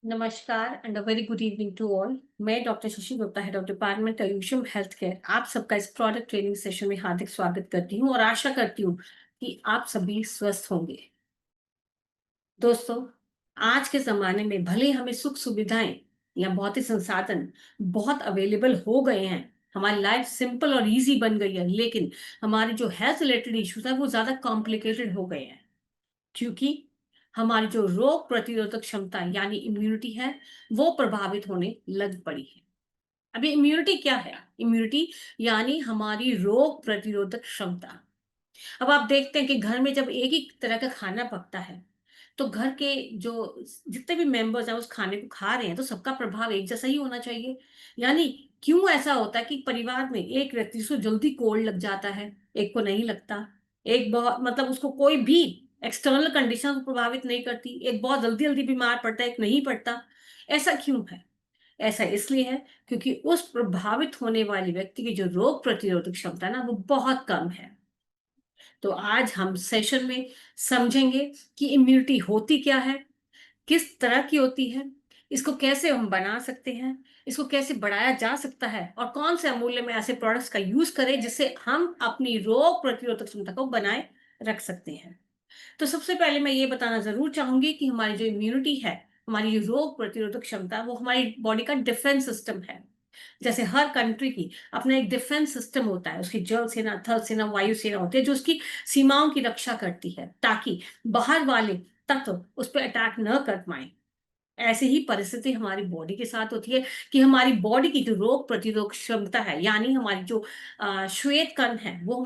नमस्कार and a very good evening to all. मैं doctor Shashi Gupta, head of department एल्यूशियम health care, आप सबका इस प्रोडक्ट ट्रेनिंग सेशन में हार्दिक स्वागत करती हूँ और आशा करती हूँ कि आप सभी स्वस्थ होंगे। दोस्तों, आज के ज़माने में भले हमें सुख सुविधाएं या भौतिक संसाधन बहुत अवेलेबल हो गए हैं, हमारी लाइफ सिंपल और इजी बन गई है, लेकिन हमारे जो हेल्थ रिलेटेड इश्यूज है वो ज़्यादा कॉम्प्लिकेटेड हो गए हैं। क्योंकि हमारी जो रोग प्रतिरोधक क्षमता यानी इम्यूनिटी है वो प्रभावित होने लग पड़ी है। अभी इम्यूनिटी क्या है? इम्यूनिटी यानी हमारी रोग प्रतिरोधक क्षमता। अब आप देखते हैं कि घर में जब एक ही तरह का खाना पकता है, तो घर के जो जितने भी मेंबर्स हैं उस खाने को खा रहे हैं, तो सबका प्रभाव एक जैसा ही होना चाहिए। यानी क्यों ऐसा होता है कि परिवार में एक व्यक्ति को जल्दी कोल्ड लग जाता है, एक को नहीं लगता। एक बहुत मतलब उसको कोई भी एक्सटर्नल कंडीशन को प्रभावित नहीं करती, एक बहुत जल्दी जल्दी बीमार पड़ता है, एक नहीं पड़ता। ऐसा क्यों है? ऐसा इसलिए है क्योंकि उस प्रभावित होने वाले व्यक्ति की जो रोग प्रतिरोधक क्षमता है ना, वो बहुत कम है। तो आज हम सेशन में समझेंगे कि इम्यूनिटी होती क्या है, किस तरह की होती है, इसको कैसे हम बना सकते हैं, इसको कैसे बढ़ाया जा सकता है और कौन से अमूल्य में ऐसे प्रोडक्ट्स का यूज करें जिससे हम अपनी रोग प्रतिरोधक क्षमता को बनाए रख सकते हैं। तो सबसे पहले मैं ये बताना जरूर चाहूंगी कि हमारी जो इम्यूनिटी है, हमारी जो रोग प्रतिरोधक क्षमता, वो हमारी बॉडी का डिफेंस सिस्टम है। जैसे हर कंट्री की अपना एक डिफेंस सिस्टम होता है, उसकी जल सेना, थल सेना, वायु सेना होती है जो उसकी सीमाओं की रक्षा करती है ताकि बाहर वाले तत्व उस पर अटैक न कर पाए। ऐसे ही परिस्थिति हमारी बॉडी के साथ होती है कि हमारी बॉडी की जो रोग प्रतिरोधक क्षमता है, यानी हमारी जो श्वेत कण है, वो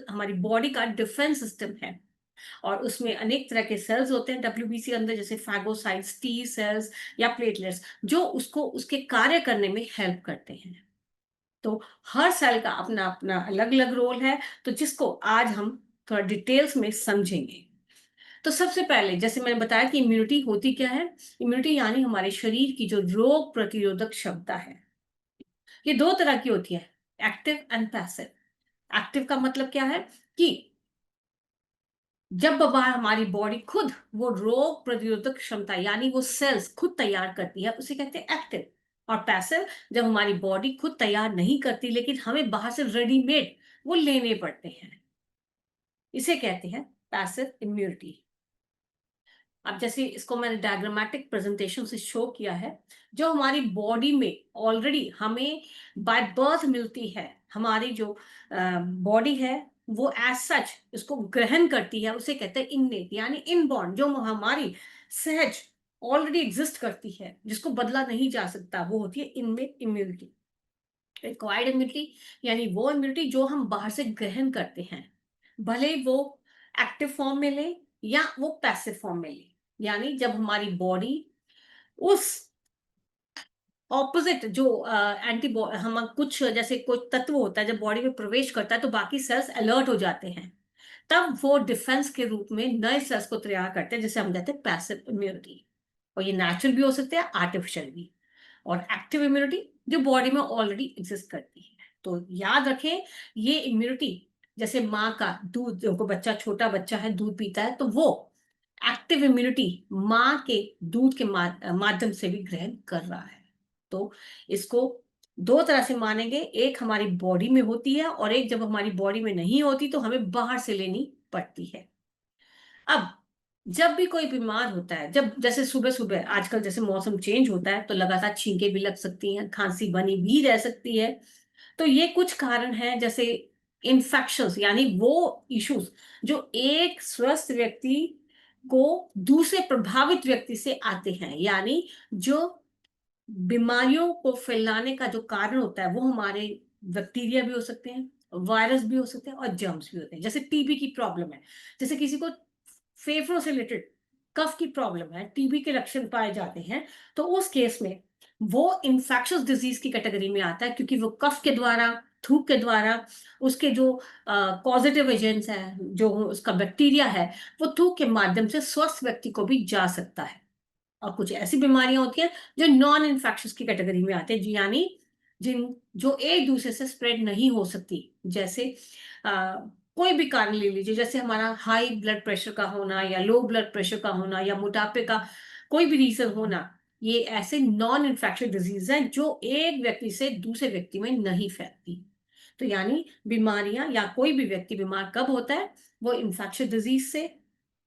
हमारी बॉडी का डिफेंस सिस्टम है। और उसमें अनेक तरह के सेल्स होते हैं डब्ल्यूबीसी अंदर, जैसे फैगोसाइट्स, टी सेल्स या प्लेटलेट्स, जो उसको उसके कार्य करने में हेल्प करते हैं। तो हर सेल का अपना अपना अलग अलग रोल है, तो जिसको आज हम थोड़ा डिटेल्स में समझेंगे। तो सबसे पहले जैसे मैंने बताया कि इम्यूनिटी होती क्या है। इम्यूनिटी यानी हमारे शरीर की जो रोग प्रतिरोधक क्षमता है, ये दो तरह की होती है, एक्टिव एंड पैसिव। एक्टिव का मतलब क्या है कि जब हमारी बॉडी खुद वो रोग प्रतिरोधक क्षमता यानी वो सेल्स खुद तैयार करती है, उसे कहते हैं एक्टिव। और पैसिव, जब हमारी बॉडी खुद तैयार नहीं करती लेकिन हमें बाहर से रेडीमेड वो लेने पड़ते हैं, इसे कहते हैं पैसिव इम्यूनिटी। अब जैसे इसको मैंने डायग्रामेटिक प्रेजेंटेशन से शो किया है, जो हमारी बॉडी में ऑलरेडी हमें बाय बर्थ मिलती है, हमारी जो बॉडी है वो एज सच इसको ग्रहण करती है, उसे कहते हैं इननेट यानी इनबॉर्न, जो हमारी सहज ऑलरेडी एग्जिस्ट करती है, जिसको बदला नहीं जा सकता, वो होती है इनमेट इम्यूनिटी। एक्वायर्ड इम्यूनिटी यानी वो इम्यूनिटी जो हम बाहर से ग्रहण करते हैं, भले वो एक्टिव फॉर्म में ले या वो पैसिव फॉर्म में ले। यानी जब हमारी बॉडी उस ऑपोजिट जो एंटी हम कुछ जैसे कुछ तत्व होता है, जब बॉडी में प्रवेश करता है तो बाकी सेल्स अलर्ट हो जाते हैं, तब वो डिफेंस के रूप में नए सेल्स को तैयार करते हैं, जिसे हम कहते हैं पैसिव इम्यूनिटी। और ये नेचुरल भी हो सकते हैं, आर्टिफिशियल भी। और एक्टिव इम्यूनिटी जो बॉडी में ऑलरेडी एग्जिस्ट करती है। तो याद रखें, ये इम्यूनिटी जैसे माँ का दूध, जो बच्चा छोटा बच्चा है दूध पीता है, तो वो एक्टिव इम्यूनिटी माँ के दूध के माध्यम से भी ग्रहण कर रहा है। तो इसको दो तरह से मानेंगे, एक हमारी बॉडी में होती है और एक जब हमारी बॉडी में नहीं होती तो हमें बाहर से लेनी पड़ती है। अब जब भी कोई बीमार होता है, जब जैसे सुबह सुबह आजकल जैसे मौसम चेंज होता है, तो लगातार छींके भी लग सकती हैं, खांसी बनी भी रह सकती है। तो ये कुछ कारण हैं, जैसे इन्फेक्शंस यानी वो इश्यूज जो एक स्वस्थ व्यक्ति को दूसरे प्रभावित व्यक्ति से आते हैं। यानी जो बीमारियों को फैलाने का जो कारण होता है, वो हमारे बैक्टीरिया भी हो सकते हैं, वायरस भी हो सकते हैं और जर्म्स भी होते हैं। जैसे टीबी की प्रॉब्लम है, जैसे किसी को फेफड़ों से रिलेटेड कफ की प्रॉब्लम है, टीबी के लक्षण पाए जाते हैं, तो उस केस में वो इन्फेक्शियस डिजीज की कैटेगरी में आता है, क्योंकि वो कफ के द्वारा, थूक के द्वारा, उसके जो पॉजिटिव एजेंट्स हैं, जो उसका बैक्टीरिया है, वो थूक के माध्यम से स्वस्थ व्यक्ति को भी जा सकता है। और कुछ ऐसी बीमारियां होती हैं जो नॉन इन्फेक्शियस की कैटेगरी में आते हैं, यानी जिन जो एक दूसरे से स्प्रेड नहीं हो सकती। जैसे कोई भी कारण ले लीजिए, जैसे हमारा हाई ब्लड प्रेशर का होना या लो ब्लड प्रेशर का होना या मोटापे का कोई भी रीजन होना, ये ऐसे नॉन इन्फेक्शियस डिजीज हैं जो एक व्यक्ति से दूसरे व्यक्ति में नहीं फैलती। तो यानी बीमारियां या कोई भी व्यक्ति बीमार कब होता है? वो इन्फेक्शियस डिजीज से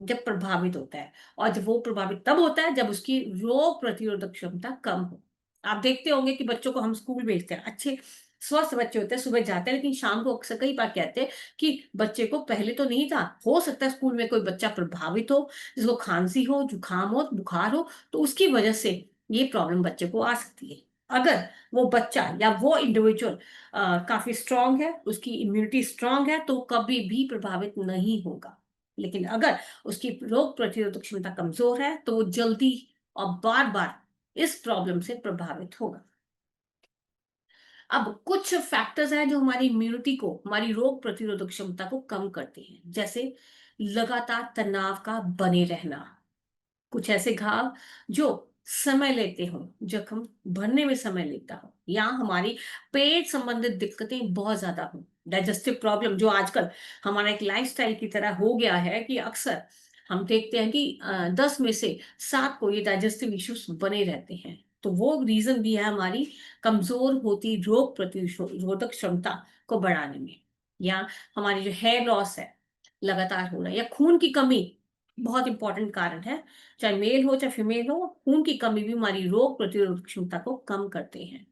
जब प्रभावित होता है, और जब वो प्रभावित तब होता है जब उसकी रोग प्रतिरोधक क्षमता कम हो। आप देखते होंगे कि बच्चों को हम स्कूल भेजते हैं, अच्छे स्वस्थ बच्चे होते हैं, सुबह जाते हैं, लेकिन शाम को अक्सर कई बार कहते हैं कि बच्चे को पहले तो नहीं था। हो सकता है स्कूल में कोई बच्चा प्रभावित हो, जिसको खांसी हो, जुकाम हो, बुखार हो, तो उसकी वजह से ये प्रॉब्लम बच्चे को आ सकती है। अगर वो बच्चा या वो इंडिविजुअल काफी स्ट्रांग है, उसकी इम्यूनिटी स्ट्रांग है, तो कभी भी प्रभावित नहीं होगा। लेकिन अगर उसकी रोग प्रतिरोधक क्षमता कमजोर है, तो वो जल्दी और बार बार इस प्रॉब्लम से प्रभावित होगा। अब कुछ फैक्टर्स हैं जो हमारी इम्यूनिटी को, हमारी रोग प्रतिरोधक क्षमता को कम करते हैं, जैसे लगातार तनाव का बने रहना, कुछ ऐसे घाव जो समय लेते हो, जख्म भरने में समय लेता हो, या हमारी पेट संबंधित दिक्कतें बहुत ज्यादा हो, डाइजेस्टिव प्रॉब्लम जो आजकल हमारा एक लाइफस्टाइल की तरह हो गया है कि अक्सर हम देखते हैं कि 10 में से 7 को ये डाइजेस्टिव इश्यूज बने रहते हैं। तो वो रीजन भी है हमारी कमजोर होती रोग प्रतिरोधक क्षमता को बढ़ाने में। या हमारी जो हेयर लॉस है लगातार हो रहा है, या खून की कमी बहुत इंपॉर्टेंट कारण है। चाहे मेल हो चाहे फीमेल हो, खून की कमी भी हमारी रोग प्रतिरोधक क्षमता को कम करते हैं।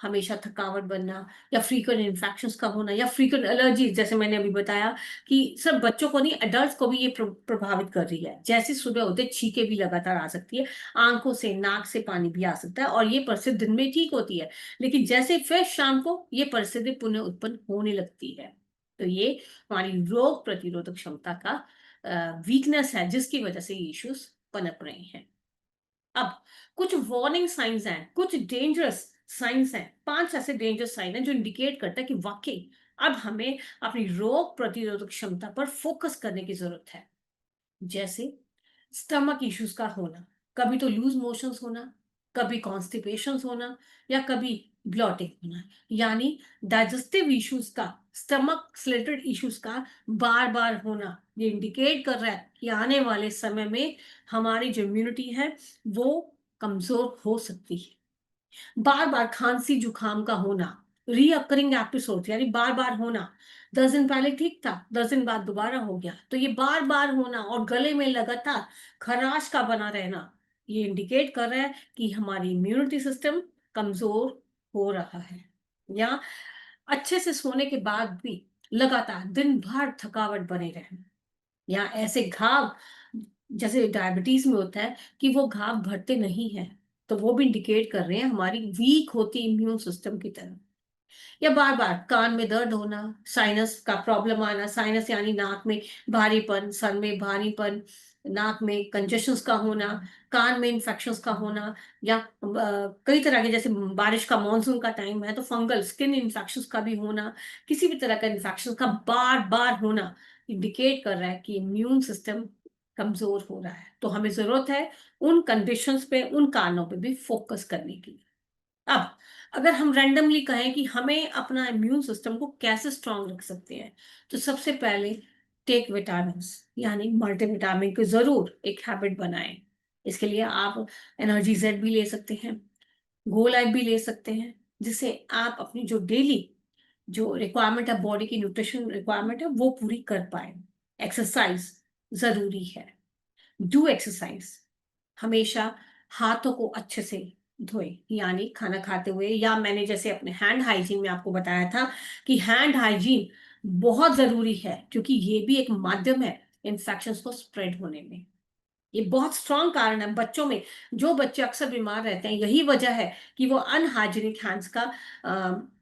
हमेशा थकावट बनना, या फ्रीक्वेंट इन्फेक्शंस का होना, या फ्रीक्वेंट एलर्जीज, जैसे मैंने अभी बताया कि सिर्फ बच्चों को नहीं, एडल्ट्स को भी ये प्रभावित कर रही है। जैसे सुबह होते छींके भी लगातार आ सकती है, आंखों से नाक से पानी भी आ सकता है, और ये परिस्थिति दिन में ठीक होती है, लेकिन जैसे फिर शाम को ये परिस्थिति पुनः उत्पन्न होने लगती है। तो ये हमारी रोग प्रतिरोधक क्षमता का वीकनेस है, जिसकी वजह से ये इश्यूज पनप रहे हैं। अब कुछ वार्निंग साइंस हैं, कुछ डेंजरस साइंस हैं, 5 ऐसे डेंजरस साइन हैं जो इंडिकेट करता है कि वाकई अब हमें अपनी रोग प्रतिरोधक क्षमता पर फोकस करने की जरूरत है। जैसे स्टमक इश्यूज का होना, कभी तो लूज मोशंस होना, कभी कॉन्स्टिपेशंस होना, या कभी ब्लॉटिंग होना, यानी डाइजेस्टिव इश्यूज का, स्टमक रिलेटेड इश्यूज का बार बार होना। ये इंडिकेट कर रहा है कि आने वाले समय में हमारी जो इम्यूनिटी है वो कमजोर हो सकती है। बार बार खांसी जुकाम का होना, रीअकरिंग एपिसोड, यानी बार बार होना, 10 दिन पहले ठीक था, 10 दिन बाद दोबारा हो गया, तो ये बार बार होना, और गले में लगातार खराश का बना रहना, ये इंडिकेट कर रहा है कि हमारी इम्यूनिटी सिस्टम कमजोर हो रहा है। या अच्छे से सोने के बाद भी लगातार दिन भर थकावट बने रहना, या ऐसे घाव जैसे डायबिटीज में होता है कि वो घाव भरते नहीं है, तो वो भी इंडिकेट कर रहे हैं हमारी वीक होती इम्यून सिस्टम की तरफ। या बार बार कान में दर्द होना, साइनस का प्रॉब्लम आना, साइनस यानी नाक में भारीपन, सर में भारीपन, नाक में कंजेशंस का होना, कान में इंफेक्शंस का होना, या कई तरह के, जैसे बारिश का मॉनसून का टाइम है तो फंगल स्किन इंफेक्शंस का भी होना, किसी भी तरह का इंफेक्शन का बार बार होना इंडिकेट कर रहा है कि इम्यून सिस्टम कमजोर हो रहा है। तो हमें जरूरत है उन कंडीशंस पे, उन कारणों पे भी फोकस करने की। अब अगर हम रैंडमली कहें कि हमें अपना इम्यून सिस्टम को कैसे स्ट्रांग रख सकते हैं, तो सबसे पहले टेक विटामिन, यानी मल्टीविटामिन को जरूर एक हैबिट बनाएं। इसके लिए आप एनर्जी जेड भी ले सकते हैं, गो लाइफ भी ले सकते हैं, जिससे आप अपनी जो डेली जो रिक्वायरमेंट है, बॉडी की न्यूट्रिशन रिक्वायरमेंट है, वो पूरी कर पाए। एक्सरसाइज जरूरी है, डू एक्सरसाइज। हमेशा हाथों को अच्छे से धोए, यानी खाना खाते हुए, या मैंने जैसे अपने हैंड हाइजीन में आपको बताया था कि हैंड हाइजीन बहुत जरूरी है, क्योंकि ये भी एक माध्यम है इन्फेक्शंस को स्प्रेड होने में। ये बहुत स्ट्रॉन्ग कारण है बच्चों में। जो बच्चे अक्सर बीमार रहते हैं, यही वजह है कि वो अनहाइजीनिक हैंड्स का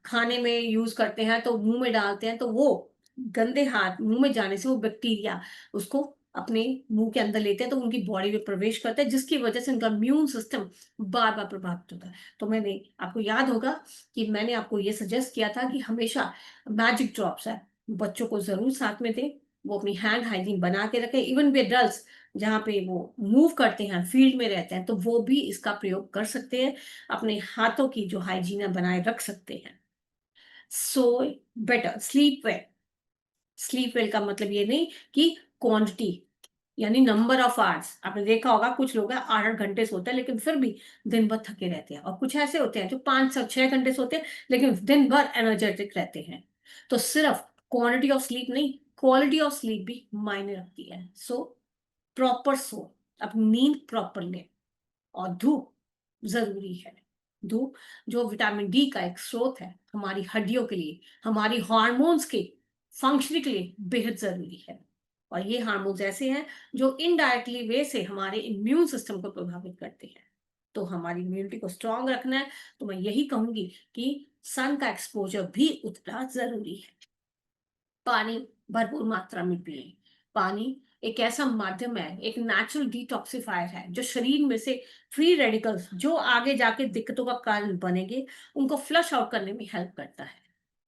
खाने में यूज करते हैं, तो मुंह में डालते हैं, तो वो गंदे हाथ मुंह में जाने से वो बैक्टीरिया उसको अपने मुंह के अंदर लेते हैं, तो उनकी बॉडी में प्रवेश करता है, जिसकी वजह से उनका इम्यून सिस्टम बार बार प्रभावित होता है। तो मैंने, आपको याद होगा कि मैंने आपको ये सजेस्ट किया था कि हमेशा मैजिक ड्रॉप्स है बच्चों को जरूर साथ में दें। वो अपनी हैंड हाइजीन बना के रखें। इवन वे एडल्ट्स जहाँ पे वो मूव करते हैं, फील्ड में रहते हैं, तो वो भी इसका प्रयोग कर सकते हैं, अपने हाथों की जो हाइजीन है बनाए रख सकते हैं। So better, sleep well. Sleep well का मतलब ये नहीं कि क्वांटिटी, यानी नंबर ऑफ आवर्स। आपने देखा होगा कुछ लोग 8-8 घंटे सोते हैं लेकिन फिर भी दिन भर थके रहते हैं, और कुछ ऐसे होते हैं जो 5 से 6 घंटे सोते हैं लेकिन दिन भर एनर्जेटिक रहते हैं। तो सिर्फ क्वांटिटी ऑफ स्लीप नहीं, क्वालिटी ऑफ स्लीप भी मायने रखती है। सो प्रॉपर सो, अपनी नींद प्रॉपर ले, और धूप जरूरी है। धूप जो विटामिन डी का एक स्रोत है हमारी हड्डियों के लिए, हमारी हार्मोन्स के फंक्शनिंग के लिए बेहद जरूरी है। और ये हार्मोन्स ऐसे हैं जो इनडायरेक्टली वे से हमारे इम्यून सिस्टम को प्रभावित करते हैं। तो हमारी इम्यूनिटी को स्ट्रांग रखना है तो मैं यही कहूंगी कि सन का एक्सपोजर भी उतना जरूरी है। पानी भरपूर मात्रा में पिए। पानी एक ऐसा माध्यम है, एक नेचुरल डिटॉक्सिफायर है, जो शरीर में से फ्री रेडिकल्स जो आगे जाके दिक्कतों का कारण बनेंगे उनको फ्लश आउट करने में हेल्प करता है।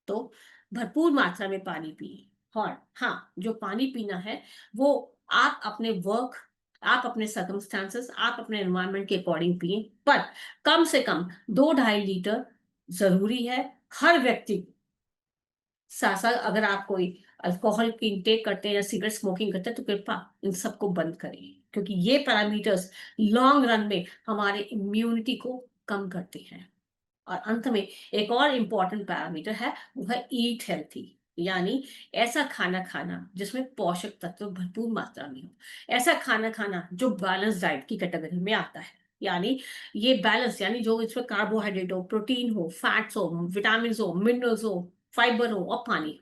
तो भरपूर मात्रा में पानी पिए। और हाँ, जो पानी पीना है वो आप अपने वर्क, आप अपने सर्कमस्टांसेस, आप अपने एनवायरनमेंट के अकॉर्डिंग पिए, पर कम से कम 2-2.5 लीटर जरूरी है हर व्यक्ति। साथ साथ अगर आप कोई अल्कोहल की इंटेक करते हैं या सिगरेट स्मोकिंग करते हैं तो कृपया इन सबको बंद करें, क्योंकि ये पैरामीटर्स लॉन्ग रन में हमारे इम्यूनिटी को कम करते हैं। और अंत में एक और इम्पॉर्टेंट पैरामीटर है, वो है ईट हेल्थी। यानी ऐसा खाना खाना जिसमें पोषक तत्व भरपूर मात्रा में हो, ऐसा खाना खाना जो बैलेंस डाइट की कैटेगरी में आता है। यानी ये बैलेंस यानी जो इसमें कार्बोहाइड्रेट हो, प्रोटीन हो, फैट्स हो, विटामिन हो, मिनरल्स हो, फाइबर हो और पानी।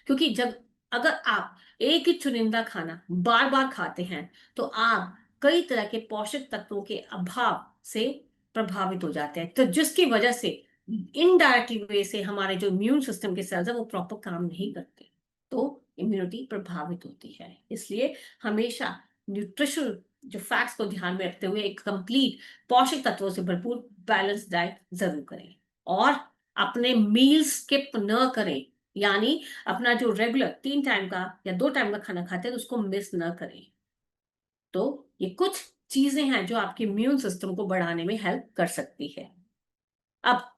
क्योंकि जब अगर आप एक ही चुनिंदा खाना बार बार खाते हैं तो आप कई तरह के पोषक तत्वों के अभाव से प्रभावित हो जाते हैं, तो जिसकी वजह से इनडायरेक्टली वे से हमारे जो इम्यून सिस्टम के सेल्स है वो प्रॉपर काम नहीं करते, तो इम्यूनिटी प्रभावित होती है। इसलिए हमेशा न्यूट्रिशन जो फैक्ट्स को ध्यान में रखते हुए एक कंप्लीट पोषक तत्वों से भरपूर बैलेंस डाइट जरूर करें। और अपने मील स्किप न करें, यानी अपना जो रेगुलर 3 टाइम का या 2 टाइम का खाना खाते हैं तो उसको मिस न करें। तो ये कुछ चीजें हैं जो आपके इम्यून सिस्टम को बढ़ाने में हेल्प कर सकती है। अब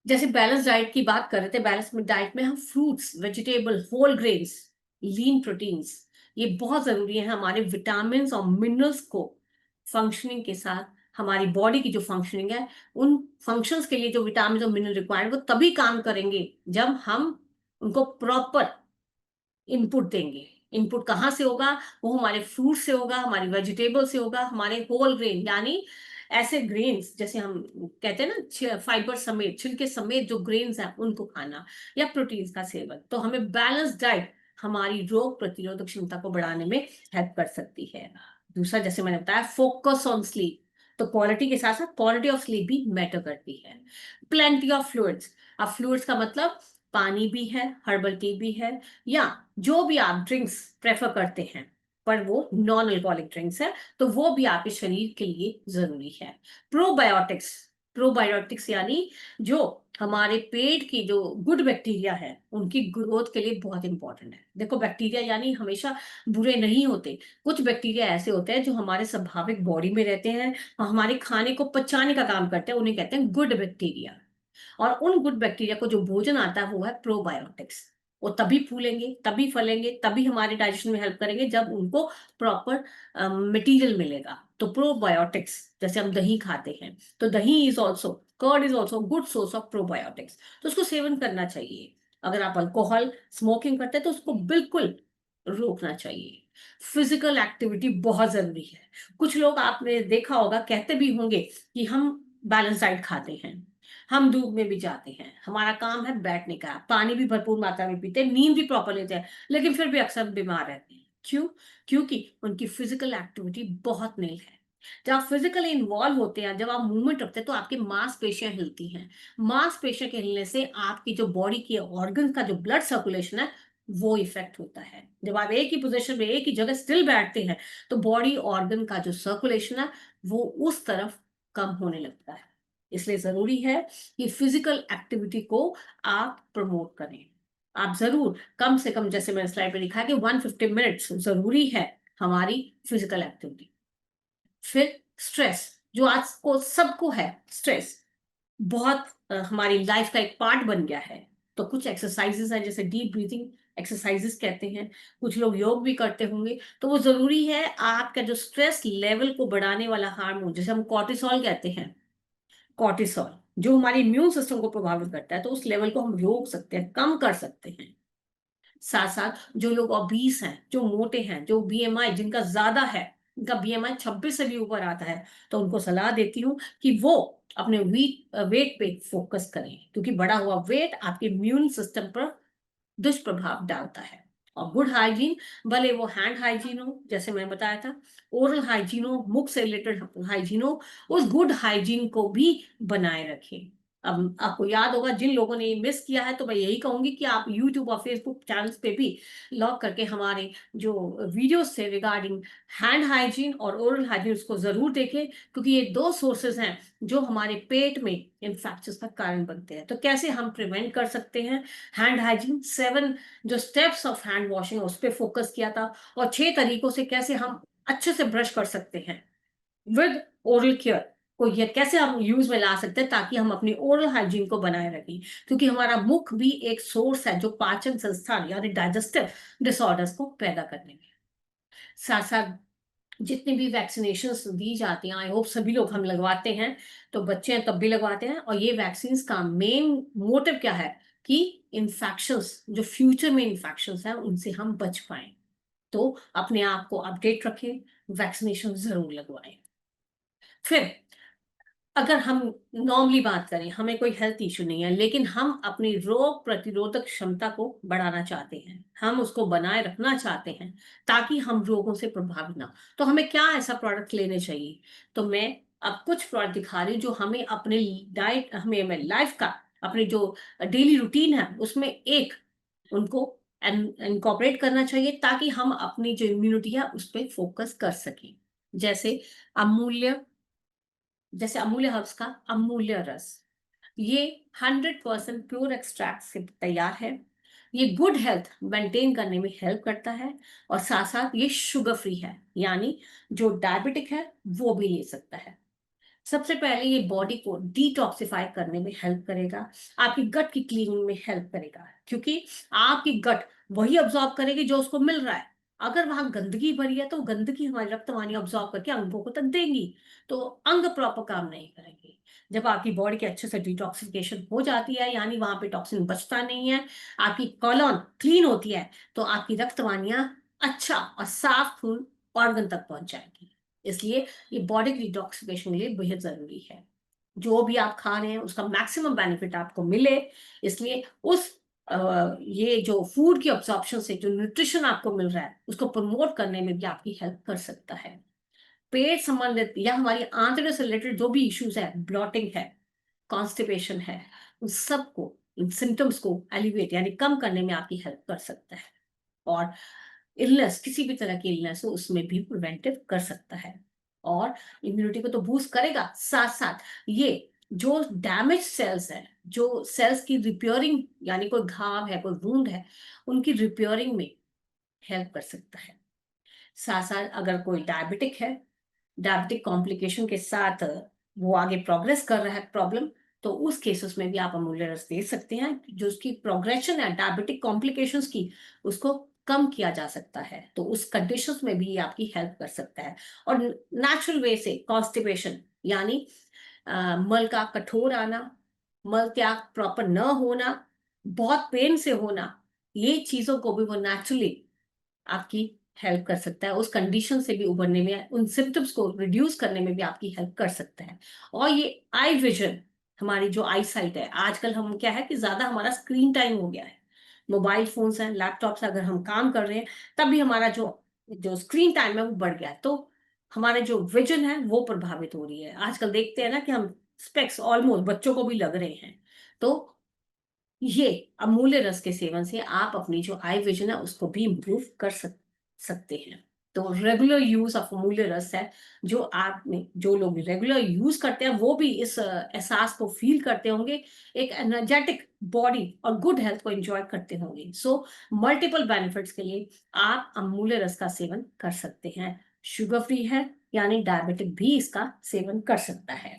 जैसे बैलेंस डाइट की बात कर रहे थे, बैलेंस में डाइट में हम फ्रूट्स, वेजिटेबल, होल ग्रेन्स, लीन प्रोटीन्स, ये बहुत जरूरी है हमारे विटामिन और मिनरल्स को फंक्शनिंग के साथ। हमारी बॉडी की जो फंक्शनिंग है, उन फंक्शंस के लिए जो विटामिन और मिनरल रिक्वायर्ड वो तभी काम करेंगे जब हम उनको प्रॉपर इनपुट देंगे। इनपुट कहाँ से होगा? वो हमारे फ्रूट से होगा, हमारी वेजिटेबल से होगा, हमारे होल ग्रेन यानी ऐसे ग्रेन्स जैसे हम कहते हैं ना, फाइबर समेत, छिलके समेत जो ग्रेन्स हैं उनको खाना, या प्रोटीन्स का सेवन। तो हमें बैलेंस डाइट हमारी रोग प्रतिरोधक क्षमता को बढ़ाने में हेल्प कर सकती है। दूसरा, जैसे मैंने बताया, फोकस ऑन स्लीप। तो क्वालिटी के साथ साथ क्वालिटी ऑफ स्लीप भी मैटर करती है। Plenty of fluids. अब फ्लूइड्स का मतलब पानी भी है, हर्बल टी भी है, या जो भी आप ड्रिंक्स प्रेफर करते हैं पर वो नॉन अल्कोहलिक ड्रिंक्स है तो वो भी आपके शरीर के लिए जरूरी है। प्रोबायोटिक्स। प्रोबायोटिक्स यानी जो हमारे पेट की जो गुड बैक्टीरिया है उनकी ग्रोथ के लिए बहुत इंपॉर्टेंट है। देखो, बैक्टीरिया यानी हमेशा बुरे नहीं होते। कुछ बैक्टीरिया ऐसे होते हैं जो हमारे स्वाभाविक बॉडी में रहते हैं और हमारे खाने को पचाने का काम करते हैं, उन्हें कहते हैं गुड बैक्टीरिया। और उन गुड बैक्टीरिया को जो भोजन आता है वो है प्रोबायोटिक्स। वो तभी फूलेंगे, तभी फलेंगे, तभी हमारे डाइजेशन में हेल्प करेंगे जब उनको प्रॉपर मटेरियल मिलेगा। तो प्रोबायोटिक्स, जैसे हम दही खाते हैं तो दही is also, curd is also good source of probiotics, तो उसको सेवन करना चाहिए। अगर आप अल्कोहल स्मोकिंग करते हैं तो उसको बिल्कुल रोकना चाहिए। फिजिकल एक्टिविटी बहुत जरूरी है। कुछ लोग आपने देखा होगा कहते भी होंगे कि हम बैलेंस डाइट खाते हैं, हम धूप में भी जाते हैं, हमारा काम है बैठने का, पानी भी भरपूर मात्रा में पीते हैं, नींद भी प्रॉपर लेते हैं, लेकिन फिर भी अक्सर बीमार रहते हैं। क्यों? क्योंकि उनकी फिजिकल एक्टिविटी बहुत नहीं है। जब आप फिजिकली इन्वॉल्व होते हैं, जब आप मूवमेंट रखते हैं तो आपकी मांसपेशियां हिलती हैं। मांसपेशियों के हिलने से आपकी जो बॉडी की ऑर्गन का जो ब्लड सर्कुलेशन है वो इफेक्ट होता है। जब आप एक ही पोजीशन में एक ही जगह स्टिल बैठते हैं तो बॉडी ऑर्गन का जो सर्कुलेशन है वो उस तरफ कम होने लगता है। इसलिए जरूरी है कि फिजिकल एक्टिविटी को आप प्रमोट करें। आप जरूर कम से कम, जैसे मैंने स्लाइड में लिखा है कि 150 मिनट्स जरूरी है हमारी फिजिकल एक्टिविटी। फिर स्ट्रेस, जो आज को सबको है, स्ट्रेस बहुत हमारी लाइफ का एक पार्ट बन गया है। तो कुछ एक्सरसाइजेस हैं जैसे डीप ब्रीथिंग एक्सरसाइजेस कहते हैं, कुछ लोग योग भी करते होंगे। तो वो जरूरी है, आपका जो स्ट्रेस लेवल को बढ़ाने वाला हार्मोन जैसे हम कॉर्टिसोल कहते हैं, कॉर्टिसोल जो हमारे इम्यून सिस्टम को प्रभावित करता है, तो उस लेवल को हम रोक सकते हैं, कम कर सकते हैं। साथ साथ जो लोग ओबीस हैं, जो मोटे हैं, जो बीएमआई जिनका ज्यादा है, इनका बीएमआई 26 से भी ऊपर आता है, तो उनको सलाह देती हूँ कि वो अपने वेट पे फोकस करें, क्योंकि बढ़ा हुआ वेट आपके इम्यून सिस्टम पर दुष्प्रभाव डालता है। और गुड हाइजीन, भले वो हैंड हाइजीन हो जैसे मैं बताया था, ओरल हाइजीन हो, मुख से रिलेटेड हाइजीन हो, उस गुड हाइजीन को भी बनाए रखें। अब आपको याद होगा, जिन लोगों ने मिस किया है, तो मैं यही कहूंगी कि आप यूट्यूब और फेसबुक चैनल्स पे भी लॉग करके हमारे जो वीडियोस थे रिगार्डिंग हैंड हाइजीन और ओरल हाइजीन उसको जरूर देखें, क्योंकि ये दो सोर्सेज हैं जो हमारे पेट में इन्फेक्शन का कारण बनते हैं। तो कैसे हम प्रिवेंट कर सकते हैं हैंड हाइजीन, 7 जो स्टेप्स ऑफ हैंड वॉशिंग उस पर फोकस किया था, और 6 तरीकों से कैसे हम अच्छे से ब्रश कर सकते हैं विद ओरल केयर को, ये कैसे हम यूज में ला सकते हैं ताकि हम अपनी ओरल हाइजीन को बनाए रखें, क्योंकि हमारा मुख भी एक सोर्स है जो पाचन संस्थान यानी डाइजेस्टिव डिसऑर्डर्स को पैदा करने में। साथ साथ जितनी भी वैक्सीनेशन दी जाती हैं, आई होप सभी लोग हम लगवाते हैं, तो बच्चे हैं तब भी लगवाते हैं। और ये वैक्सीन का मेन मोटिव क्या है कि इन्फेक्शंस जो फ्यूचर में इन्फेक्शंस हैं उनसे हम बच पाए। तो अपने आप को अपडेट रखें, वैक्सीनेशन जरूर लगवाएं। फिर अगर हम नॉर्मली बात करें, हमें कोई हेल्थ इशू नहीं है, लेकिन हम अपनी रोग प्रतिरोधक क्षमता को बढ़ाना चाहते हैं, हम उसको बनाए रखना चाहते हैं ताकि हम रोगों से प्रभावित ना, तो हमें क्या ऐसा प्रोडक्ट लेने चाहिए। तो मैं अब कुछ प्रोडक्ट दिखा रही हूँ जो हमें अपने डाइट, हमें लाइफ का, अपने जो डेली रूटीन है उसमें एक उनको इनकॉर्पोरेट करना चाहिए, ताकि हम अपनी जो इम्यूनिटी है उस पर फोकस कर सकें। जैसे अमूल्य, जैसे अमूल्य हर्ब्स का अमूल्य रस, ये 100% प्योर एक्सट्रैक्ट से तैयार है। ये गुड हेल्थ मेंटेन करने में हेल्प करता है, और साथ साथ ये शुगर फ्री है, यानी जो डायबिटिक है वो भी ले सकता है। सबसे पहले ये बॉडी को डिटॉक्सिफाई करने में हेल्प करेगा, आपकी गट की क्लीनिंग में हेल्प करेगा, क्योंकि आपकी गट वही ऑब्जॉर्व करेगी जो उसको मिल रहा है। अगर वहां गंदगी भरी है तो गंदगी हमारी रक्त वाहिनी ऑब्जॉर्व करके अंगों को तक देंगी, तो अंग प्रॉपर काम नहीं करेंगे। जब आपकी बॉडी के अच्छे से डिटॉक्सिफिकेशन हो जाती है, यानी वहां पे टॉक्सिन बचता नहीं है, आपकी कॉलोन क्लीन होती है, तो आपकी रक्त वाहिनियां अच्छा और साफ खून ऑर्गन तक पहुंच जाएगी। इसलिए ये बॉडी की डिटॉक्सिफिकेशन के लिए बेहद जरूरी है। जो भी आप खा रहे हैं उसका मैक्सिमम बेनिफिट आपको मिले, इसलिए उस ये जो फूड की ऑब्जॉर्प्शन से जो न्यूट्रिशन आपको मिल रहा है उसको प्रमोट करने में भी आपकी हेल्प कर सकता है। पेट संबंधित या हमारी आंतड़ियों से रिलेटेड जो भी इश्यूज है, ब्लॉटिंग है, कॉन्स्टिपेशन है, उन सबको, इन सिम्टम्स को एलिवेट यानी कम करने में आपकी हेल्प कर सकता है। और इलनेस, किसी भी तरह की इलनेस हो उसमें भी प्रिवेंटिव कर सकता है, और इम्यूनिटी को तो बूस्ट करेगा। साथ साथ ये जो डैमेज सेल्स है, जो सेल्स की रिपेयरिंग, यानी कोई घाव है, कोई वुंड है, उनकी रिपेयरिंग में हेल्प कर सकता है। साथ साथ अगर कोई डायबिटिक है, डायबिटिक कॉम्प्लिकेशन के साथ वो आगे प्रोग्रेस कर रहा है प्रॉब्लम, तो उस केसेस में भी आप अमूल्य रस दे सकते हैं, जो उसकी प्रोग्रेशन है डायबिटिक कॉम्प्लिकेशंस की, उसको कम किया जा सकता है, तो उस कंडीशंस में भी ये आपकी हेल्प कर सकता है। और नेचुरल वे से कॉन्स्टिपेशन यानी मल का कठोर आना, मल त्याग प्रॉपर न होना, बहुत पेन से होना, ये चीजों को भी वो नेचुरली आपकी हेल्प कर सकता है, उस कंडीशन से भी उभरने में, उन सिम्टम्स को रिड्यूस करने में भी आपकी हेल्प कर सकता है। और ये आई विजन, हमारी जो आई साइट है, आजकल हम क्या है कि ज्यादा हमारा स्क्रीन टाइम हो गया है, मोबाइल फोन्स हैं, लैपटॉप से अगर हम काम कर रहे हैं, तब भी हमारा जो जो स्क्रीन टाइम है वो बढ़ गया है, तो हमारे जो विजन है वो प्रभावित हो रही है। आजकल देखते हैं ना कि हम स्पेक्स ऑलमोस्ट बच्चों को भी लग रहे हैं। तो ये अमूल्य रस के सेवन से आप अपनी जो आई विजन है उसको भी इम्प्रूव कर सकते हैं। तो रेगुलर यूज ऑफ अमूल्य रस है, जो आप में जो लोग रेगुलर यूज करते हैं वो भी इस एहसास को फील करते होंगे, एक एनर्जेटिक बॉडी और गुड हेल्थ को एंजॉय करते होंगे। सो मल्टीपल बेनिफिट्स के लिए आप अमूल्य रस का सेवन कर सकते हैं। शुगर फ्री है, यानी डायबिटिक भी इसका सेवन कर सकता है।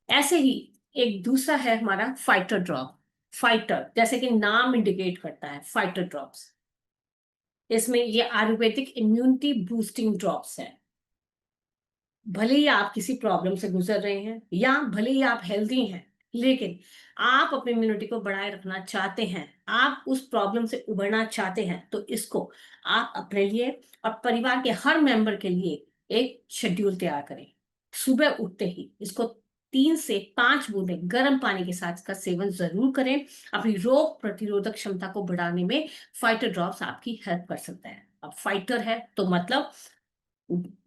ऐसे ही एक दूसरा है हमारा फाइटर ड्रॉप। फाइटर, जैसे कि नाम इंडिकेट करता है, फाइटर ड्रॉप्स। इसमें ये आयुर्वेदिक इम्यूनिटी बूस्टिंग ड्रॉप्स है। भले ही आप किसी प्रॉब्लम से गुजर रहे हैं या भले ही आप हेल्दी हैं, लेकिन आप अपनी इम्यूनिटी को बढ़ाए रखना चाहते हैं, आप उस प्रॉब्लम से उभरना चाहते हैं, तो इसको आप अपने लिए और परिवार के हर मेंबर के लिए एक शेड्यूल तैयार करें। सुबह उठते ही इसको 3 से 5 बूंदे गर्म पानी के साथ इसका सेवन जरूर करें। अपनी रोग प्रतिरोधक क्षमता को बढ़ाने में फाइटर ड्रॉप्स आपकी हेल्प कर सकता है। अब फाइटर है तो मतलब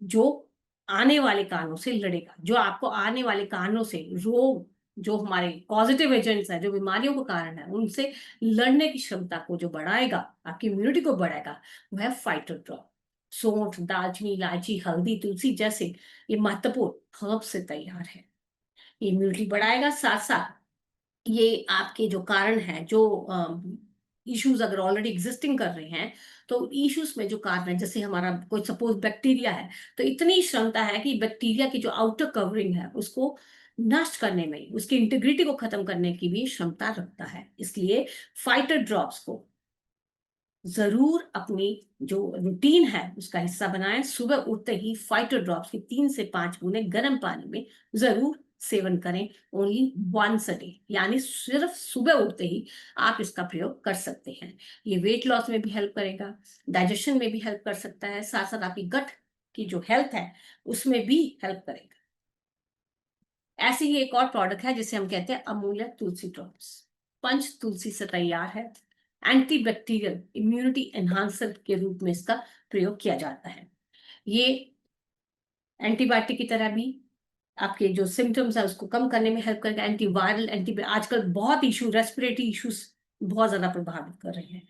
जो आने वाले कारणों से लड़ेगा, जो आपको आने वाले कारणों से, रोग, जो हमारे पॉजिटिव एजेंट्स हैं, जो बीमारियों का कारण है, उनसे लड़ने की क्षमता को जो बढ़ाएगा, आपकी इम्यूनिटी को बढ़ाएगा, वो है फाइटर ड्रॉप। सौंठ, दालचीनी, इलायची, हल्दी, तुलसी जैसे ये महत्वपूर्ण हर्ब से तैयार है। ये इम्यूनिटी बढ़ाएगा, साथ साथ ये आपके जो कारण है, जो इश्यूज अगर ऑलरेडी एग्जिस्टिंग कर रहे हैं, तो इश्यूज में जो कारण है, जैसे हमारा कोई सपोज बैक्टीरिया है, तो इतनी क्षमता है कि बैक्टीरिया की जो आउटर कवरिंग है उसको नष्ट करने में, उसकी इंटीग्रिटी को खत्म करने की भी क्षमता रखता है। इसलिए फाइटर ड्रॉप्स को जरूर अपनी जो रूटीन है उसका हिस्सा बनाएं। सुबह उठते ही फाइटर ड्रॉप्स की 3 से 5 बूंदे गर्म पानी में जरूर सेवन करें। ओनली वंस अ डे, यानी सिर्फ सुबह उठते ही आप इसका प्रयोग कर सकते हैं। ये वेट लॉस में भी हेल्प करेगा, डाइजेशन में भी हेल्प कर सकता है, साथ साथ आपकी गट की जो हेल्थ है उसमें भी हेल्प करेगा। ऐसे ही एक और प्रोडक्ट है जिसे हम कहते हैं अमूल्य तुलसी ड्रॉप्स। पंच तुलसी से तैयार है। एंटीबैक्टीरियल इम्यूनिटी एनहांसर के रूप में इसका प्रयोग किया जाता है। ये एंटीबायोटिक की तरह भी आपके जो सिम्टम्स है उसको कम करने में हेल्प करेगा। एंटीवायरल, एंटी, आजकल बहुत इशू, रेस्पिरेटरी इश्यूज बहुत ज्यादा प्रभावित कर रहे हैं।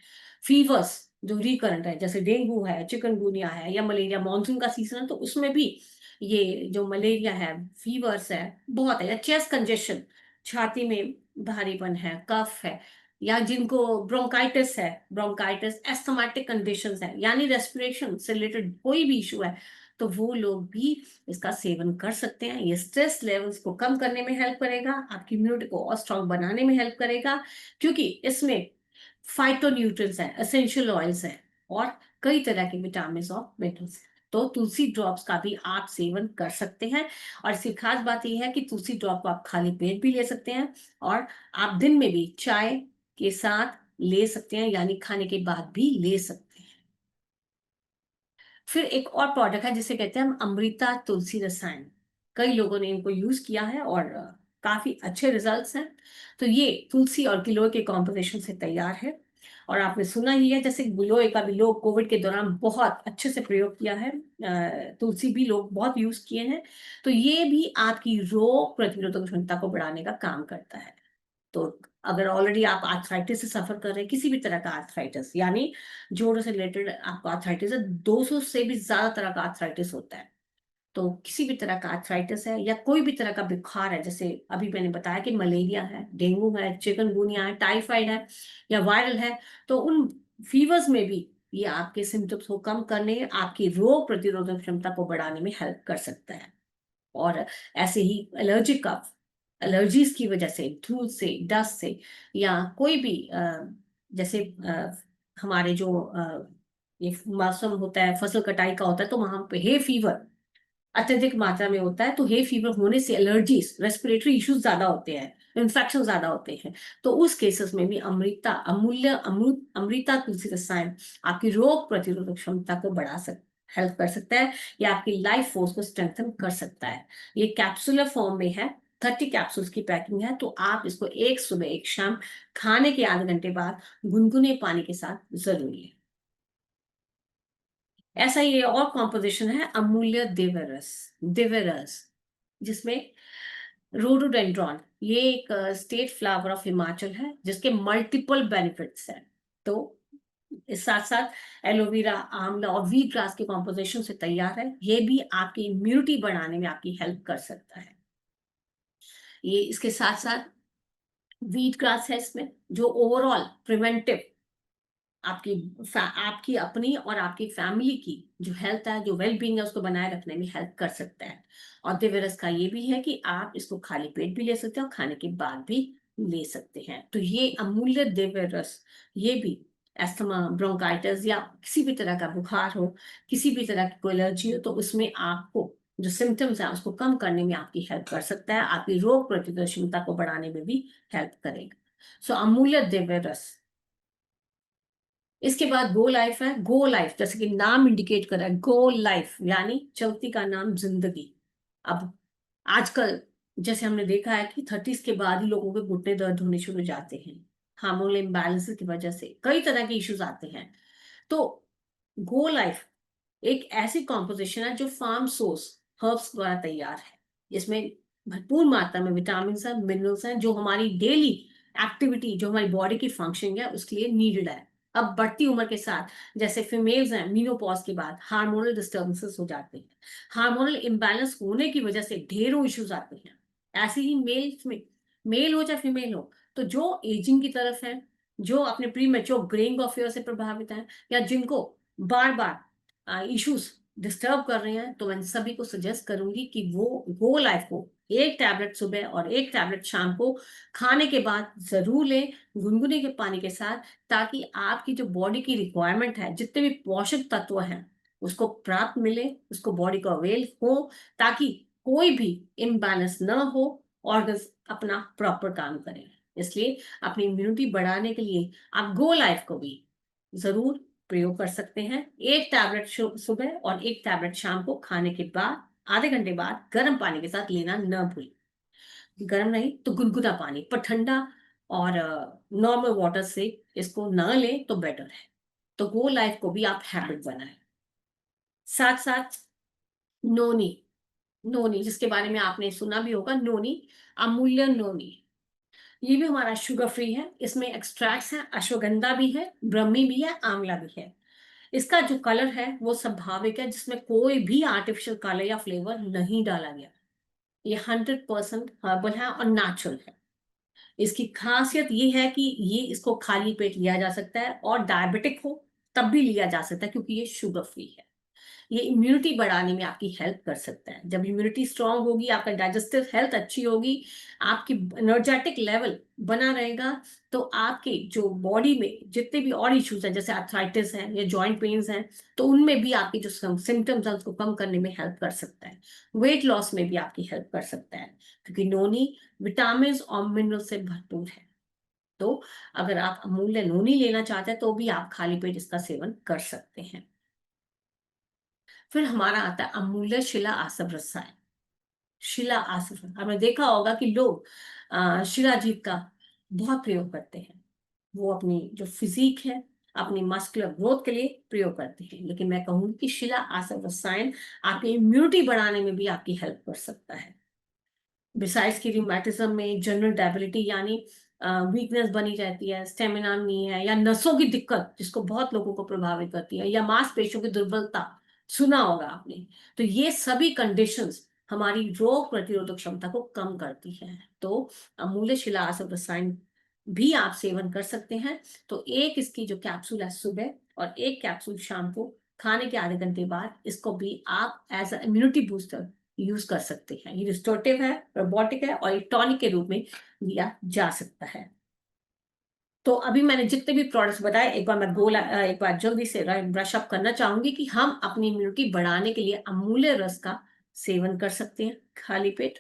फीवर्स जो रिकरेंट है, जैसे डेंगू है, चिकनगुनिया है या मलेरिया, मानसून का सीजन है तो उसमें भी ये जो मलेरिया है, फीवर्स है बहुत है, या चेस्ट कंजेशन, छाती में भारीपन है, कफ है, या जिनको ब्रोंकाइटिस है, ब्रोंकाइटिस, एस्थमाटिक कंडीशंस है, यानी रेस्पिरेशन से रिलेटेड कोई भी इशू है, तो वो लोग भी इसका सेवन कर सकते हैं। ये स्ट्रेस लेवल्स को कम करने में हेल्प करेगा, आपकी इम्यूनिटी को और स्ट्रांग बनाने में हेल्प करेगा, क्योंकि इसमें फाइटोन्यूट्रिएंट्स हैं, एसेंशियल ऑयल्स हैं और कई तरह के विटामिन और मिनरल्स हैं। तो तुलसी ड्रॉप्स का भी आप सेवन कर सकते हैं। और इसकी खास बात यह है कि तुलसी ड्रॉप को आप खाली पेट भी ले सकते हैं और आप दिन में भी चाय के साथ ले सकते हैं, यानी खाने के बाद भी ले सकते हैं। फिर एक और प्रोडक्ट है जिसे कहते हैं हम अमृता तुलसी रसायन। कई लोगों ने इनको यूज किया है और काफी अच्छे रिजल्ट्स हैं। तो ये तुलसी और गिलोय के कॉम्बिनेशन से तैयार है। और आपने सुना ही है, जैसे गिलोय का भी लोग कोविड के दौरान बहुत अच्छे से प्रयोग किया है, तुलसी भी लोग बहुत यूज किए हैं। तो ये भी आपकी रोग प्रतिरोधक क्षमता को बढ़ाने का काम करता है। तो अगर ऑलरेडी आप आर्थराइटिस से सफर कर रहे हैं, किसी भी तरह का आर्थराइटिस, यानी जोड़ों से रिलेटेड आपको आर्थराइटिस है, 200 से भी ज्यादा तरह का आर्थराइटिस होता है, तो किसी भी तरह का आर्थराइटिस है या कोई भी तरह का बुखार है, जैसे अभी मैंने बताया कि मलेरिया है, डेंगू है, चिकनगुनिया है, टाइफाइड है या वायरल है, तो उन फीवर्स में भी ये आपके सिम्टम्स को कम करने, आपकी रोग प्रतिरोधक क्षमता को बढ़ाने में हेल्प कर सकता है। और ऐसे ही एलर्जिक कफ, एलर्जीज की वजह से, धूल से, डस्ट से, या कोई भी जैसे हमारे जो ये मौसम होता है, फसल कटाई का होता है, तो वहां पे हे फीवर अत्यधिक मात्रा में होता है। तो हे फीवर होने से एलर्जीज, रेस्पिरेटरी इश्यूज ज्यादा होते हैं, इन्फेक्शन ज्यादा होते हैं। तो उस केसेस में भी अमृता, अमूल्य अमृत, अमृता तुलसी रसायन आपकी रोग प्रतिरोधक क्षमता को बढ़ा सकता, हेल्प कर सकता है, या आपकी लाइफ फोर्स को स्ट्रेंथन कर सकता है। ये कैप्सूलर फॉर्म में है, 30 कैप्सूल्स की पैकिंग है। तो आप इसको एक सुबह एक शाम खाने के आधे घंटे बाद गुनगुने पानी के साथ जरूर लें। ऐसा ही और कॉम्पोजिशन है अमूल्य दिव्य रस, दिव्य रस, जिसमें रोडोडेंड्रॉन, ये एक स्टेट फ्लावर ऑफ हिमाचल है जिसके मल्टीपल बेनिफिट्स हैं। तो इस साथ साथ एलोवेरा, आंवला और वीट ग्रास के कॉम्पोजिशन से तैयार है। ये भी आपकी इम्यूनिटी बढ़ाने में आपकी हेल्प कर सकता है। ये इसके साथ साथ वीट ग्रास है इसमें, जो ओवरऑल प्रिवेंटिव आपकी आपकी अपनी और आपकी फैमिली की जो हेल्थ है, जो वेल बींग है, उसको बनाए रखने में हेल्प कर सकता है। और दिव्य रस का ये भी है कि आप इसको खाली पेट भी ले सकते हैं और खाने के बाद भी ले सकते हैं। तो ये अमूल्य दिव्य रस, ये भी अस्थमा, ब्रोंकाइटिस या किसी भी तरह का बुखार हो, किसी भी तरह की कोई एलर्जी हो, तो उसमें आपको जो सिम्टम्स है उसको कम करने में आपकी हेल्प कर सकता है, आपकी रोग प्रतिरोधक क्षमता को बढ़ाने में भी हेल्प करेगा। सो अमूल्य दिव्य रस। इसके बाद गो लाइफ है। गो लाइफ जैसे कि नाम इंडिकेट कर रहा है, गो लाइफ यानी चलती का नाम जिंदगी। अब आजकल जैसे हमने देखा है कि 30s के बाद ही लोगों के घुटने दर्द होने शुरू हो जाते हैं, हार्मोनल इम्बैलेंस की वजह से कई तरह के इश्यूज आते हैं। तो गो लाइफ एक ऐसी कॉम्पोजिशन है जो फार्म सोर्स हर्ब्स द्वारा तैयार है। इसमें भरपूर मात्रा में विटामिन है, मिनरल्स हैं, जो हमारी डेली एक्टिविटी, जो हमारी बॉडी की फंक्शनिंग है उसके लिए नीडेड है। अब बढ़ती उम्र के साथ जैसे फीमेल्स हैं, मीनोपॉज के बाद हार्मोनल डिस्टर्बेंसेस हो जाते हैं। हार्मोनल इम्बैलेंस होने की वजह से ढेरों इश्यूज आते हैं। ऐसे ही मेल्स में, मेल हो चाहे फीमेल हो, तो जो एजिंग की तरफ है, जो अपने pre mature greying of year से प्रभावित है, या जिनको बार बार इश्यूज डिस्टर्ब कर रहे हैं, तो मैं सभी को सजेस्ट करूंगी कि वो गो लाइफ को एक टैबलेट सुबह और एक टैबलेट शाम को खाने के बाद जरूर लें, गुनगुने के पानी के साथ, ताकि आपकी जो बॉडी की रिक्वायरमेंट है, जितने भी पोषक तत्व हैं उसको प्राप्त मिले, उसको बॉडी को अवेल हो, ताकि कोई भी इम्बैलेंस ना हो, ऑर्गन्स अपना प्रॉपर काम करें। इसलिए अपनी इम्यूनिटी बढ़ाने के लिए आप गो लाइफ को भी जरूर प्रयोग कर सकते हैं। एक टैबलेट सुबह और एक टैबलेट शाम को खाने के बाद आधे घंटे बाद गर्म पानी के साथ लेना न भूलें। गर्म नहीं तो गुनगुना पानी, पर ठंडा और नॉर्मल वाटर से इसको ना लें तो बेटर है। तो गो लाइफ को भी आप हैबिट बनाएं। साथ साथ नोनी, नोनी जिसके बारे में आपने सुना भी होगा, नोनी, अमूल्य नोनी, ये भी हमारा शुगर फ्री है। इसमें एक्सट्रैक्ट्स हैं, अश्वगंधा भी है, ब्रह्मी भी है, आंवला भी है। इसका जो कलर है वो स्वाभाविक है, जिसमें कोई भी आर्टिफिशियल कलर या फ्लेवर नहीं डाला गया। ये 100% हर्बल है और नेचुरल है। इसकी खासियत ये है कि ये इसको खाली पेट लिया जा सकता है, और डायबिटिक हो तब भी लिया जा सकता है, क्योंकि ये शुगर फ्री है। ये इम्यूनिटी बढ़ाने में आपकी हेल्प कर सकता है। जब इम्यूनिटी स्ट्रांग होगी, आपका डाइजेस्टिव हेल्थ अच्छी होगी, आपकी एनर्जेटिक लेवल बना रहेगा, तो आपके जो बॉडी में जितने भी और इश्यूज हैं, जैसे आर्थराइटिस है या जॉइंट पेन्स हैं, तो उनमें भी आपकी जो सिम्टम्स हैं उसको कम करने में हेल्प कर सकता है। वेट लॉस में भी आपकी हेल्प कर सकता है, क्योंकि नोनी विटामिन और मिनरल से भरपूर है। तो अगर आप अमूल्य नोनी लेना चाहते हैं तो भी आप खाली पेट इसका सेवन कर सकते हैं। फिर हमारा आता है अमूल्य शिला आसव रसायन। शिला आसव, हमने देखा होगा कि लोग शिलाजीत का बहुत प्रयोग करते हैं। वो अपनी जो फिजिक है, अपनी मस्कुलर ग्रोथ के लिए प्रयोग करते हैं। लेकिन मैं कहूंगी कि शिला आसव रसायन आपकी इम्यूनिटी बढ़ाने में भी आपकी हेल्प कर सकता है। बिसाइड्स की रिमेटिज्म में, जनरल डेबिलिटी यानी वीकनेस बनी रहती है, स्टेमिना नहीं है, या नसों की दिक्कत जिसको बहुत लोगों को प्रभावित करती है, या मांसपेशियों की दुर्बलता, सुना होगा आपने। तो ये सभी कंडीशंस हमारी रोग प्रतिरोधक क्षमता को कम करती है। तो अमूल्य शिला आसव रसायन भी आप सेवन कर सकते हैं। तो एक इसकी जो कैप्सूल है सुबह और एक कैप्सूल शाम को खाने के आधे घंटे बाद, इसको भी आप as a immunity booster use कर सकते हैं। ये रिस्टोरेटिव है, रोबोटिक है, और एक टॉनिक के रूप में लिया जा सकता है। तो अभी मैंने जितने भी प्रोडक्ट्स बताए, एक बार मैं एक बार जल्दी से ब्रश अप करना चाहूंगी कि हम अपनी इम्यूनिटी बढ़ाने के लिए अमूल्य रस का सेवन कर सकते हैं खाली पेट।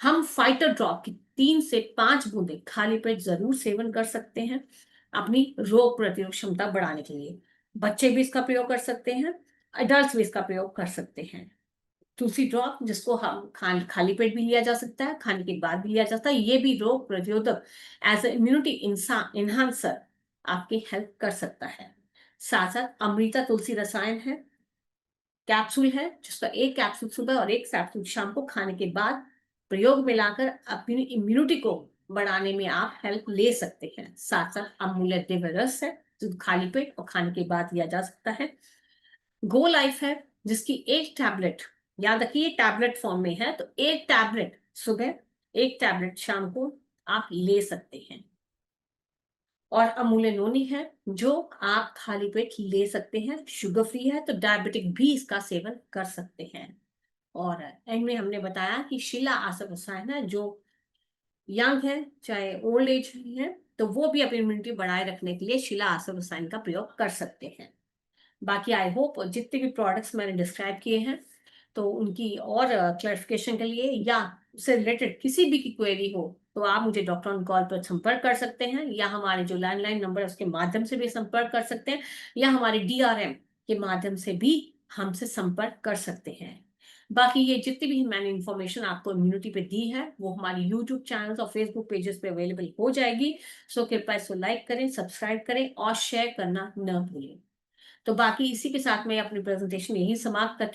हम फाइटर ड्रॉप की 3 से 5 बूंदे खाली पेट जरूर सेवन कर सकते हैं अपनी रोग प्रतिरोधक क्षमता बढ़ाने के लिए। बच्चे भी इसका प्रयोग कर सकते हैं, अडल्ट भी इसका प्रयोग कर सकते हैं। तुलसी ड्रॉप जिसको हम खाली पेट भी लिया जा सकता है, खाने के बाद भी लिया जा सकता है, ये भी रोग प्रतिरोधक एज ए इम्यूनिटी इंसान इन्हांसर आपकी हेल्प कर सकता है। साथ साथ अमृता तुलसी रसायन है, कैप्सूल है, जिसका एक कैप्सूल सुबह और एक कैप्सूल शाम को खाने के बाद प्रयोग मिलाकर अपनी इम्यूनिटी को बढ़ाने में आप हेल्प ले सकते हैं। साथ साथ अमूल्य दिव्य रस है, जो खाली पेट और खाने के बाद लिया जा सकता है। गो लाइफ है, जिसकी एक टैबलेट, याद रखिए टैबलेट फॉर्म में है, तो एक टैबलेट सुबह, एक टैबलेट शाम को आप ले सकते हैं। और अमूल्य नोनी है, जो आप खाली पेट ले सकते हैं, शुगर फ्री है, तो डायबिटिक भी इसका सेवन कर सकते हैं। और एंड में हमने बताया कि शिला आसव रसायन है, जो यंग है, चाहे ओल्ड एज है, तो वो भी अपनी इम्यूनिटी बढ़ाए रखने के लिए शिला आसव रसायन का प्रयोग कर सकते हैं। बाकी आई होप जितने भी प्रोडक्ट्स मैंने डिस्क्राइब किए हैं, तो उनकी और क्लैरिफिकेशन के लिए या उससे रिलेटेड किसी भी की क्वेरी हो, तो आप मुझे डॉक्टर ऑन कॉल पर संपर्क कर सकते हैं, या हमारे जो लैंडलाइन नंबर है उसके माध्यम से भी संपर्क कर सकते हैं, या हमारे डीआरएम के माध्यम से भी हमसे संपर्क कर सकते हैं। बाकी ये जितनी भी मैंने इंफॉर्मेशन आपको इम्यूनिटी पे दी है, वो हमारे यूट्यूब चैनल और फेसबुक पेजेस पे अवेलेबल हो जाएगी। सो कृपया इसको लाइक करें, सब्सक्राइब करें और शेयर करना न भूलें। तो बाकी इसी के साथ मैं अपनी प्रेजेंटेशन यही समाप्त करती हूँ।